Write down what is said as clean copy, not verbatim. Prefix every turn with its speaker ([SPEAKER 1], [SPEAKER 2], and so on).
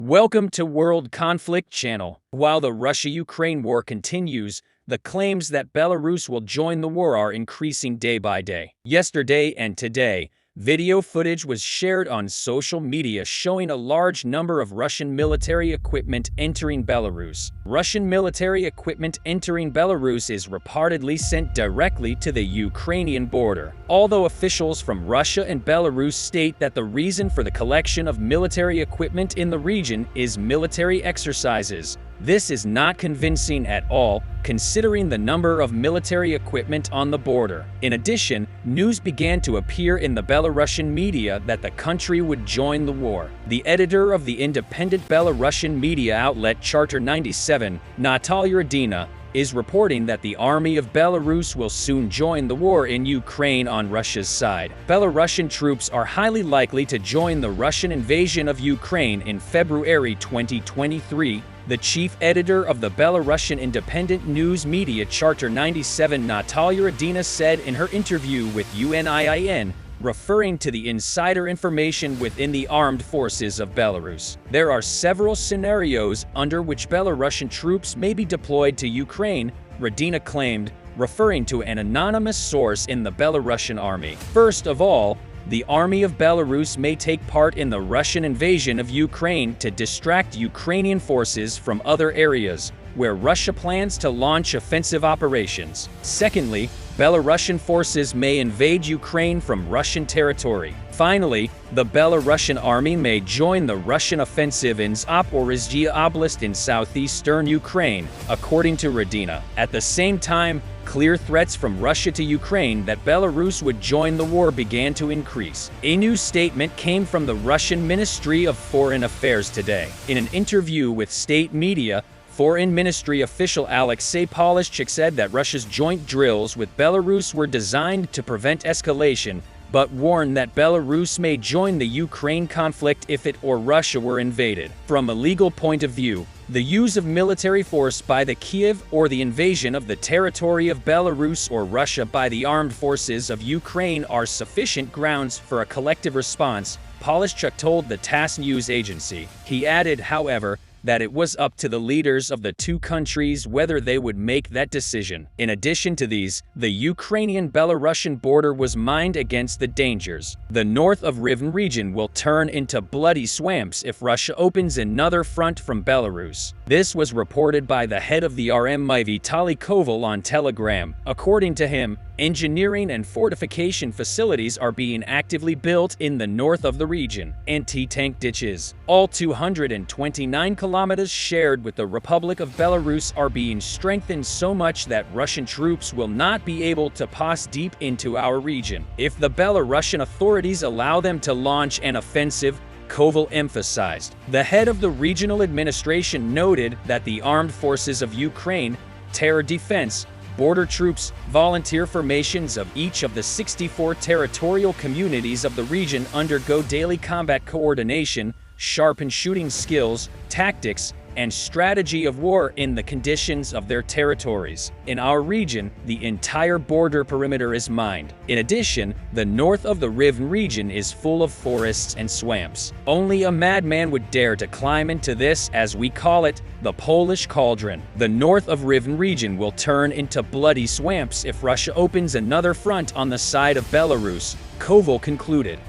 [SPEAKER 1] Welcome to World Conflict Channel. While the Russia-Ukraine war continues, the claims that Belarus will join the war are increasing day by day. Yesterday and today, video footage was shared on social media showing a large number of Russian military equipment entering Belarus. Russian military equipment entering Belarus is reportedly sent directly to the Ukrainian border. Although officials from Russia and Belarus state that the reason for the collection of military equipment in the region is military exercises, this is not convincing at all, considering the number of military equipment on the border. In addition, news began to appear in the Belarusian media that the country would join the war. The editor of the independent Belarusian media outlet Charter 97, Natalia Radina, is reporting that the army of Belarus will soon join the war in Ukraine on Russia's side. Belarusian troops are highly likely to join the Russian invasion of Ukraine in February 2023, the chief editor of the Belarusian independent news media Charter 97 Natalia Radina said in her interview with UNIIN, referring to the insider information within the armed forces of Belarus. There are several scenarios under which Belarusian troops may be deployed to Ukraine, Radina claimed, referring to an anonymous source in the Belarusian army. First of all, the army of Belarus may take part in the Russian invasion of Ukraine to distract Ukrainian forces from other areas where Russia plans to launch offensive operations. Secondly, Belarusian forces may invade Ukraine from Russian territory. Finally, the Belarusian army may join the Russian offensive in Zaporizhzhia Oblast in southeastern Ukraine, according to Radina. At the same time, clear threats from Russia to Ukraine that Belarus would join the war began to increase. A new statement came from the Russian Ministry of Foreign Affairs today. In an interview with state media, Foreign Ministry official Alexei Polishchuk said that Russia's joint drills with Belarus were designed to prevent escalation, but warned that Belarus may join the Ukraine conflict if it or Russia were invaded. From a legal point of view, the use of military force by the Kiev or the invasion of the territory of Belarus or Russia by the armed forces of Ukraine are sufficient grounds for a collective response, Polishchuk told the TASS news agency. He added, however, that it was up to the leaders of the two countries whether they would make that decision. In addition to these, the Ukrainian-Belarusian border was mined against the dangers. The north of Rivne region will turn into bloody swamps if Russia opens another front from Belarus. This was reported by the head of the RMI Vitaly Koval on Telegram. According to him, engineering and fortification facilities are being actively built in the north of the region. Anti-tank ditches, all 229 kilometers shared with the Republic of Belarus, are being strengthened so much that Russian troops will not be able to pass deep into our region if the Belarusian authorities allow them to launch an offensive, Koval emphasized. The head of the regional administration noted that the armed forces of Ukraine, terror defense, border troops, volunteer formations of each of the 64 territorial communities of the region undergo daily combat coordination, sharpen shooting skills, tactics, and strategy of war in the conditions of their territories. In our region, the entire border perimeter is mined. In addition, the north of the Rivne region is full of forests and swamps. Only a madman would dare to climb into this, as we call it, the Polish cauldron. The north of Rivne region will turn into bloody swamps if Russia opens another front on the side of Belarus, Koval concluded.